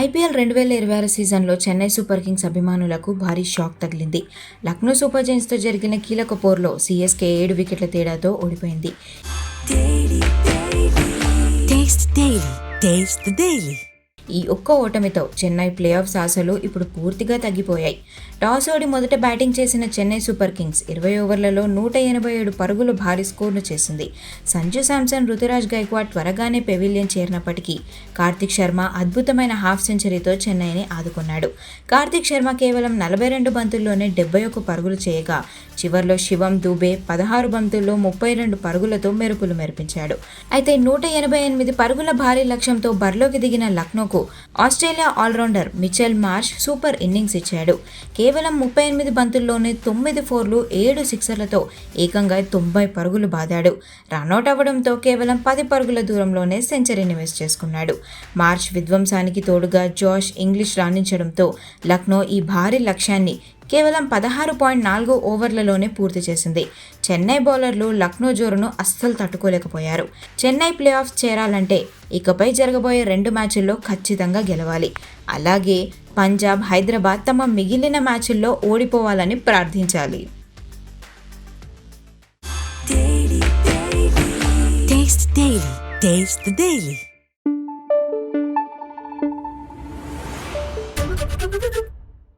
IPL 2026 సీజన్లో Chennai super Kings అభిమానులకు భారీ షాక్ తగిలింది. లక్నో సూపర్ జైంట్స్తో జరిగిన కీలక పోరులో సీఎస్కే 7 వికెట్ల తేడాతో ఓడిపోయింది. ఈ ఒక్క ఓటమితో చెన్నై ప్లే ఆఫ్స్ ఆశలు ఇప్పుడు పూర్తిగా తగ్గిపోయాయి. టాస్ ఓడి మొదట బ్యాటింగ్ చేసిన చెన్నై సూపర్ కింగ్స్ 20 ఓవర్లలో 187 పరుగుల భారీ స్కోర్ను చేసింది. సంజు శాంసన్, రుతురాజ్ గైక్వాడ్ త్వరగానే పెవిలియన్ చేరినప్పటికీ కార్తిక్ శర్మ అద్భుతమైన హాఫ్ సెంచరీతో చెన్నైని ఆదుకున్నాడు. కార్తిక్ శర్మ కేవలం 42 బంతుల్లోనే 71 పరుగులు చేయగా చివర్లో శివం దూబే 16 బంతుల్లో 32 పరుగులతో మెరుపులు మెరిపించాడు. అయితే 188 పరుగుల భారీ లక్ష్యంతో బరిలోకి దిగిన లక్నోకు Australia allrounder Mitchell Marsh super innings ఇచ్చాడు. కేవలం 38 బంతుల్లోనే 9 ఫోర్లు 7 సిక్సర్లతో ఏకంగా 90 పరుగులు బాదాడు. రనౌట్ అవ్వడంతో కేవలం 10 పరుగుల దూరంలోనే సెంచరీని మిస్ చేసుకున్నాడు. మార్ష్ విధ్వంసానికి తోడుగా జోష్ ఇంగ్లీష్ రాణించడంతో లక్నో ఈ భారీ లక్ష్యాన్ని కేవలం 16.4 ఓవర్లలోనే పూర్తి చేసింది. చెన్నై బౌలర్లు లక్నో జోరును అస్సలు తట్టుకోలేకపోయారు. చెన్నై ప్లే ఆఫ్స్ చేరాలంటే ఇకపై జరగబోయే 2 మ్యాచుల్లో ఖచ్చితంగా గెలవాలి. అలాగే పంజాబ్, హైదరాబాద్ తమ మిగిలిన మ్యాచుల్లో ఓడిపోవాలని ప్రార్థించాలి. Taste the Daily.